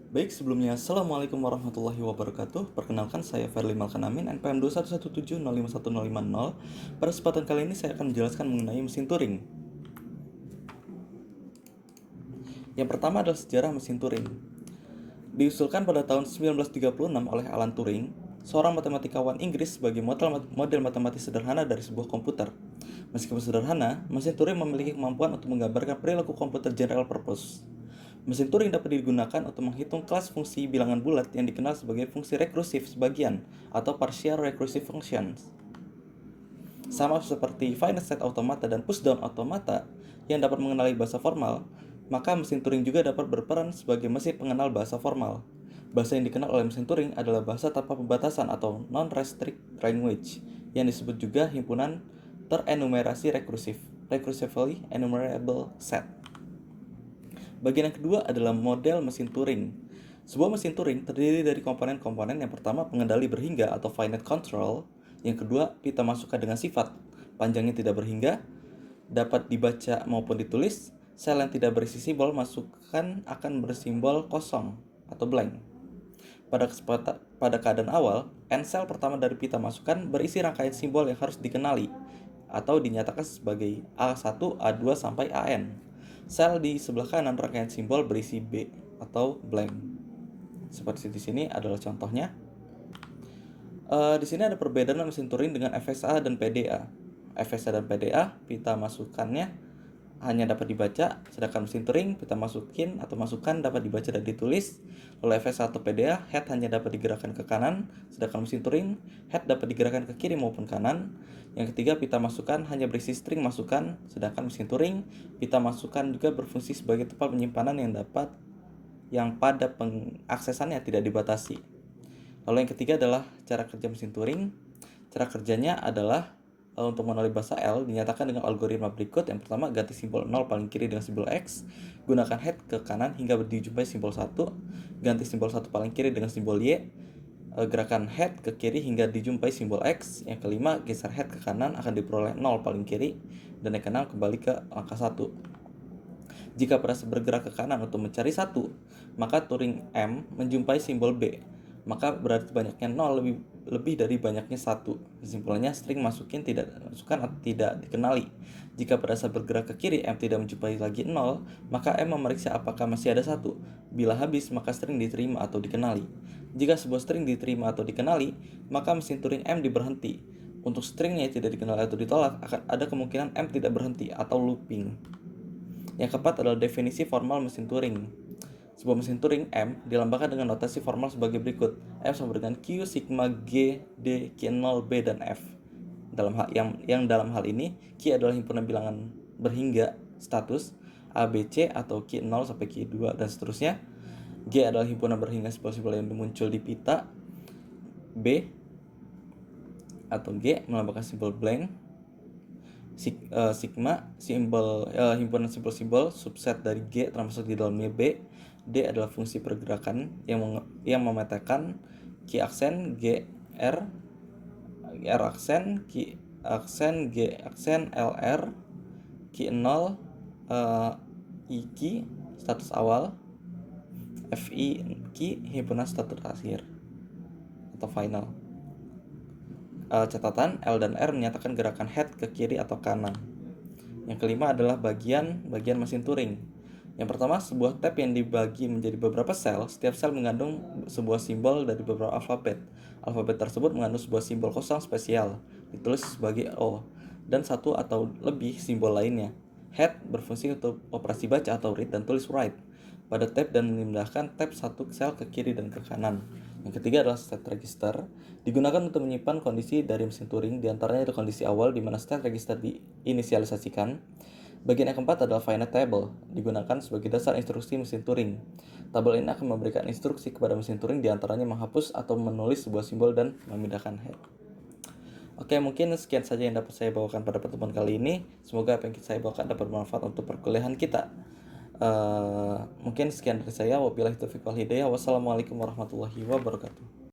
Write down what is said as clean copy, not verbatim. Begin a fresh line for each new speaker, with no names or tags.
Baik, sebelumnya Assalamualaikum warahmatullahi wabarakatuh. Perkenalkan saya Ferli Malkanamin, NPM 21170501050. Pada kesempatan kali ini saya akan menjelaskan mengenai mesin Turing. Yang pertama adalah sejarah mesin Turing. Diusulkan pada tahun 1936 oleh Alan Turing, seorang matematikawan Inggris sebagai model matematis sederhana dari sebuah komputer. Meskipun sederhana, mesin Turing memiliki kemampuan untuk menggambarkan perilaku komputer general purpose. Mesin Turing dapat digunakan untuk menghitung kelas fungsi bilangan bulat yang dikenal sebagai fungsi rekursif sebagian atau partial recursive functions. Sama seperti finite state automata dan pushdown automata yang dapat mengenali bahasa formal, maka mesin Turing juga dapat berperan sebagai mesin pengenal bahasa formal. Bahasa yang dikenal oleh mesin Turing adalah bahasa tanpa pembatasan atau non-restrict language, yang disebut juga himpunan terenumerasi rekursif, recursively enumerable set. Bagian yang kedua adalah model mesin Turing. Sebuah mesin Turing terdiri dari komponen-komponen. Yang pertama, pengendali berhingga atau finite control. Yang kedua, pita masukan dengan sifat. Panjangnya tidak berhingga, dapat dibaca maupun ditulis. Sel yang tidak berisi simbol masukan akan bersimbol kosong atau blank. Pada keadaan awal, N sel pertama dari pita masukan berisi rangkaian simbol yang harus dikenali atau dinyatakan sebagai A1, A2 sampai AN. Sel di sebelah kanan rangkaian simbol berisi B atau blank. Seperti di sini adalah contohnya. Di sini ada perbedaan mesin Turing dengan FSA dan PDA. FSA dan PDA, pita masukannya hanya dapat dibaca, sedangkan mesin Turing, pita masukin atau masukan dapat dibaca dan ditulis. Lalu FSA atau PDA, head hanya dapat digerakkan ke kanan, sedangkan mesin Turing, head dapat digerakkan ke kiri maupun kanan. Yang ketiga, pita masukan hanya berisi string masukan, sedangkan mesin Turing, pita masukan juga berfungsi sebagai tempat penyimpanan yang pada pengaksesannya tidak dibatasi. Lalu yang ketiga adalah cara kerja mesin Turing. Cara kerjanya adalah untuk mengenali bahasa L dinyatakan dengan algoritma berikut. Yang pertama, ganti simbol 0 paling kiri dengan simbol X, gunakan head ke kanan hingga dijumpai simbol 1, ganti simbol 1 paling kiri dengan simbol Y, gerakan head ke kiri hingga dijumpai simbol X. Yang kelima, geser head ke kanan akan diperoleh 0 paling kiri, dan yang keenam kembali ke angka 1. Jika pada bergerak ke kanan untuk mencari 1, maka Turing M menjumpai simbol B, maka berarti banyaknya 0 lebih dari banyaknya 1. Kesimpulannya, string masukan atau tidak dikenali. Jika pada saat bergerak ke kiri M tidak menjumpai lagi 0, maka M memeriksa apakah masih ada 1. Bila habis, maka string diterima atau dikenali. Jika sebuah string diterima atau dikenali, maka mesin Turing M diberhenti. Untuk stringnya tidak dikenali atau ditolak, akan ada kemungkinan M tidak berhenti atau looping. Yang keempat adalah definisi formal mesin Turing. Sebuah mesin Turing M dilambangkan dengan notasi formal sebagai berikut. M sama dengan Q, sigma, G, D, Q0, B, dan F. Dalam hal ini, Q adalah himpunan bilangan berhingga status, A, B, C, atau Q0 sampai Q2, dan seterusnya. G adalah himpunan berhingga simbol-simbol yang muncul di pita. B atau G melambangkan simbol blank. Sigma himpunan simbol-simbol subset dari G termasuk di dalamnya B. D adalah fungsi pergerakan yang memetakan Q aksen, G R, R aksen, Q aksen, G aksen, LR, Q0, I Q status awal, FI Q himpunan status akhir atau final. Catatan, L dan R menyatakan gerakan head ke kiri atau kanan. Yang kelima adalah bagian mesin Turing. Yang pertama, sebuah tab yang dibagi menjadi beberapa sel. Setiap sel mengandung sebuah simbol dari beberapa alfabet. Alfabet tersebut mengandung sebuah simbol kosong spesial, ditulis sebagai O, dan satu atau lebih simbol lainnya. Head berfungsi untuk operasi baca atau read dan tulis write pada tab dan memindahkan tab satu sel ke kiri dan ke kanan. Yang ketiga adalah state register, digunakan untuk menyimpan kondisi dari mesin Turing, diantaranya ada kondisi awal di mana state register diinisialisasikan. Bagian yang keempat adalah finite table, digunakan sebagai dasar instruksi mesin Turing. Tabel ini akan memberikan instruksi kepada mesin Turing, diantaranya menghapus atau menulis sebuah simbol dan memindahkan head. Oke, mungkin sekian saja yang dapat saya bawakan pada pertemuan kali ini. Semoga apa yang saya bawakan dapat bermanfaat untuk perkuliahan kita. Mungkin sekian dari saya. Wabillahi taufiq wal hidayah. Wassalamualaikum warahmatullahi wabarakatuh.